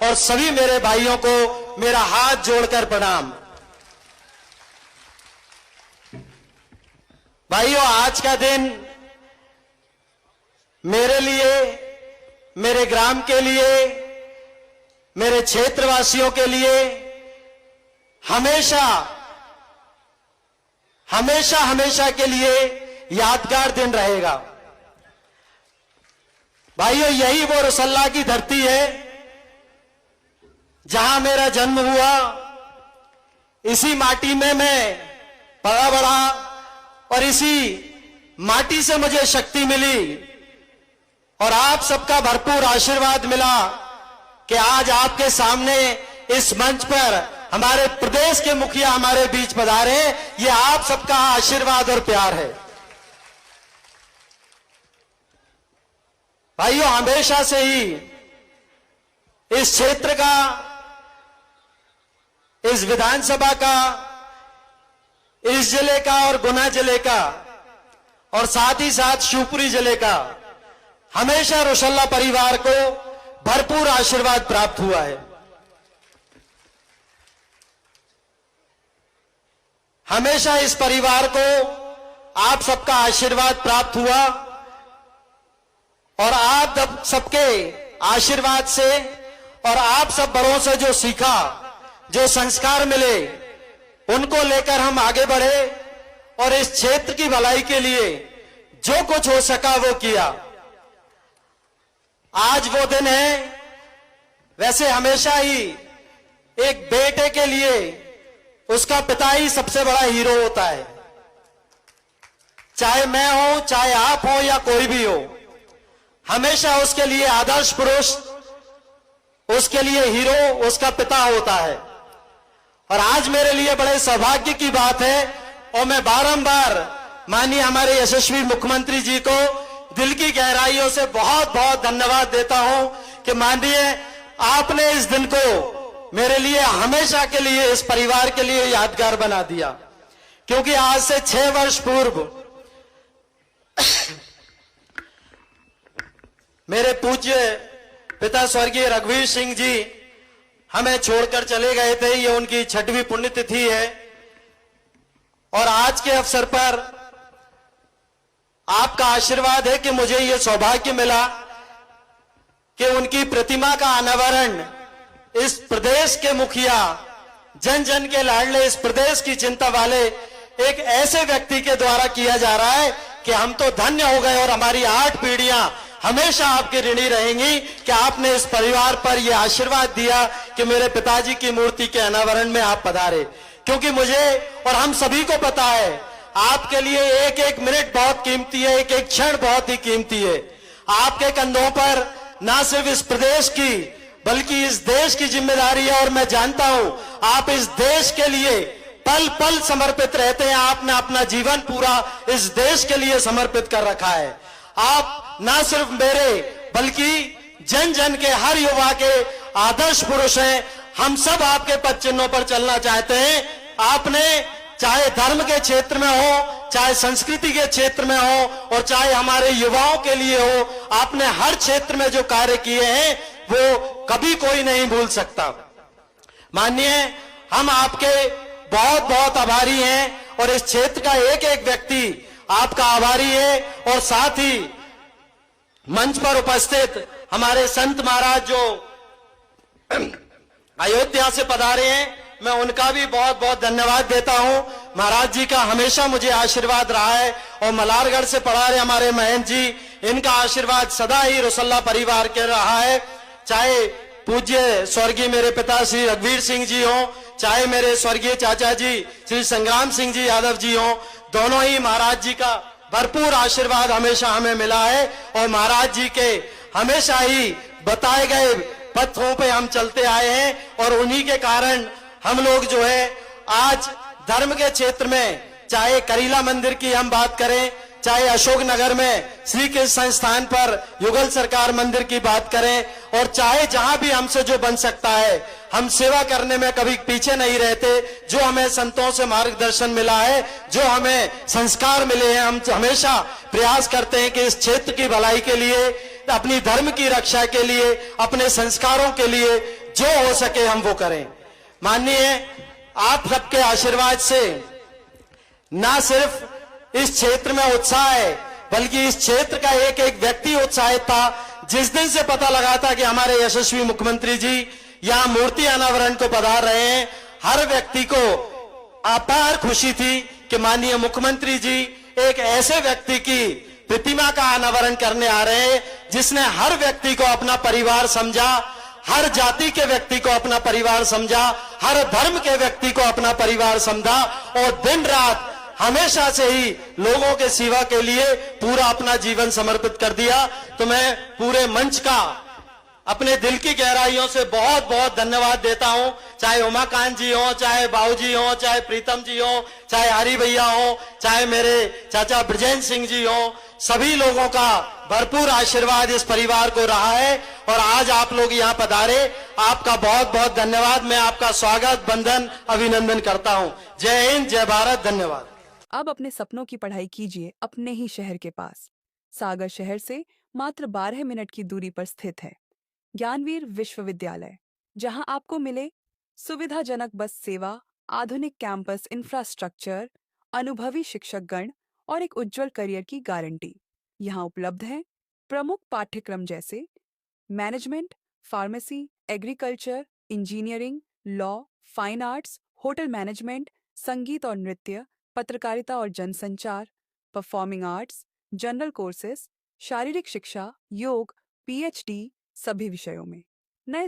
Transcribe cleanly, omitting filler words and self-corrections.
और सभी मेरे भाइयों को मेरा हाथ जोड़कर प्रणाम। भाइयों, आज का दिन मेरे लिए, मेरे ग्राम के लिए, मेरे क्षेत्रवासियों के लिए हमेशा हमेशा हमेशा के लिए यादगार दिन रहेगा। भाइयों, यही वो रसल्ला की धरती है जहां मेरा जन्म हुआ। इसी माटी में मैं पला बढ़ा और इसी माटी से मुझे शक्ति मिली और आप सबका भरपूर आशीर्वाद मिला कि आज आपके सामने इस मंच पर हमारे प्रदेश के मुखिया हमारे बीच पधारे। ये आप सबका आशीर्वाद और प्यार है। भाइयों, हमेशा से ही इस क्षेत्र का, इस विधानसभा का, इस जिले का और गुना जिले का और साथ ही साथ शिवपुरी जिले का हमेशा रोशल्ला परिवार को भरपूर आशीर्वाद प्राप्त हुआ है। हमेशा इस परिवार को आप सबका आशीर्वाद प्राप्त हुआ और आप सबके आशीर्वाद से और आप सब बड़ों से जो सीखा, जो संस्कार मिले, उनको लेकर हम आगे बढ़े और इस क्षेत्र की भलाई के लिए जो कुछ हो सका वो किया। आज वो दिन है। वैसे हमेशा ही एक बेटे के लिए उसका पिता ही सबसे बड़ा हीरो होता है। चाहे मैं हूं, चाहे आप हो या कोई भी हो, हमेशा उसके लिए आदर्श पुरुष, उसके लिए हीरो उसका पिता होता है। और आज मेरे लिए बड़े सौभाग्य की बात है और मैं बारंबार माननीय हमारे यशस्वी मुख्यमंत्री जी को दिल की गहराइयों से बहुत बहुत धन्यवाद देता हूं कि माननीय आपने इस दिन को मेरे लिए हमेशा के लिए, इस परिवार के लिए यादगार बना दिया। क्योंकि आज से 6 वर्ष पूर्व मेरे पूज्य पिता स्वर्गीय रघुवीर सिंह जी हमें छोड़कर चले गए थे। ये उनकी 6वीं पुण्यतिथि है और आज के अवसर पर आपका आशीर्वाद है कि मुझे ये सौभाग्य मिला कि उनकी प्रतिमा का अनावरण इस प्रदेश के मुखिया, जन जन के लाडले, इस प्रदेश की चिंता वाले एक ऐसे व्यक्ति के द्वारा किया जा रहा है कि हम तो धन्य हो गए और हमारी 8 पीढ़ियां हमेशा आपकी ऋणी रहेंगी कि आपने इस परिवार पर यह आशीर्वाद दिया कि मेरे पिताजी की मूर्ति के अनावरण में आप पधारे। क्योंकि मुझे और हम सभी को पता है आपके लिए एक एक मिनट बहुत कीमती है, एक एक क्षण बहुत ही कीमती है। आपके कंधों पर ना सिर्फ इस प्रदेश की बल्कि इस देश की जिम्मेदारी है और मैं जानता हूं आप इस देश के लिए पल पल समर्पित रहते हैं। आपने अपना जीवन पूरा इस देश के लिए समर्पित कर रखा है। आप ना सिर्फ मेरे बल्कि जन जन के, हर युवा के आदर्श पुरुष हैं। हम सब आपके पद चिन्हों पर चलना चाहते हैं। आपने चाहे धर्म के क्षेत्र में हो, चाहे संस्कृति के क्षेत्र में हो और चाहे हमारे युवाओं के लिए हो, आपने हर क्षेत्र में जो कार्य किए हैं वो कभी कोई नहीं भूल सकता। माननीय, हम आपके बहुत बहुत आभारी हैं और इस क्षेत्र का एक एक व्यक्ति आपका आभारी है। और साथ ही मंच पर उपस्थित हमारे संत महाराज जो अयोध्या से पधारे हैं, मैं उनका भी बहुत बहुत धन्यवाद देता हूं। महाराज जी का हमेशा मुझे आशीर्वाद रहा है और मलारगढ़ से पधारे हमारे महंत जी, इनका आशीर्वाद सदा ही रोशल्ला परिवार के रहा है। चाहे पूज्य स्वर्गीय मेरे पिता श्री रघुवीर सिंह जी हो, चाहे मेरे स्वर्गीय चाचा जी श्री संग्राम सिंह जी यादव जी हो, दोनों ही महाराज जी का भरपूर आशीर्वाद हमेशा हमें मिला है और महाराज जी के हमेशा ही बताए गए पथों पे हम चलते आए हैं और उन्हीं के कारण हम लोग जो है आज धर्म के क्षेत्र में, चाहे करीला मंदिर की हम बात करें, चाहे अशोकनगर में श्री कृष्ण संस्थान पर युगल सरकार मंदिर की बात करें, और चाहे जहां भी हमसे जो बन सकता है, हम सेवा करने में कभी पीछे नहीं रहते। जो हमें संतों से मार्गदर्शन मिला है, जो हमें संस्कार मिले हैं, हम हमेशा प्रयास करते हैं कि इस क्षेत्र की भलाई के लिए, अपनी धर्म की रक्षा के लिए, अपने संस्कारों के लिए जो हो सके हम वो करें। माननीय, आप सबके आशीर्वाद से ना सिर्फ इस क्षेत्र में उत्साह है, बल्कि इस क्षेत्र का एक एक व्यक्ति उत्साहित था। जिस दिन से पता लगा था कि हमारे यशस्वी मुख्यमंत्री जी यहां मूर्ति अनावरण को पधार रहे हैं, हर व्यक्ति को अपार खुशी थी कि माननीय मुख्यमंत्री जी एक ऐसे व्यक्ति की प्रतिमा का अनावरण करने आ रहे हैं जिसने हर व्यक्ति को अपना परिवार समझा, हर जाति के व्यक्ति को अपना परिवार समझा, हर धर्म के व्यक्ति को अपना परिवार समझा, और दिन रात हमेशा से ही लोगों के सेवा के लिए पूरा अपना जीवन समर्पित कर दिया। तो मैं पूरे मंच का अपने दिल की गहराइयों से बहुत बहुत धन्यवाद देता हूं। चाहे उमाकांत जी हो, चाहे बाबूजी हो, चाहे प्रीतम जी हो, चाहे हरि भैया हो, चाहे मेरे चाचा ब्रजेंद्र सिंह जी हो, सभी लोगों का भरपूर आशीर्वाद इस परिवार को रहा है, और आज आप लोग यहां पधारे, आपका बहुत बहुत धन्यवाद। मैं आपका स्वागत, बंधन, अभिनंदन करता हूं। जय हिंद, जय भारत, धन्यवाद। अब अपने सपनों की पढ़ाई कीजिए अपने ही शहर के पास। सागर शहर से मात्र 12 मिनट की दूरी पर स्थित है ज्ञानवीर विश्वविद्यालय, जहां आपको मिले सुविधाजनक बस सेवा, आधुनिक कैंपस इंफ्रास्ट्रक्चर, अनुभवी शिक्षकगण और एक उज्जवल करियर की गारंटी। यहाँ उपलब्ध है प्रमुख पाठ्यक्रम जैसे management, pharmacy, agriculture, engineering, law, fine arts, hotel management, संगीत और नृत्य, पत्रकारिता और जनसंचार, परफॉर्मिंग आर्ट्स, जनरल कोर्सेज, शारीरिक शिक्षा, योग, पीएचडी, सभी विषयों में। नए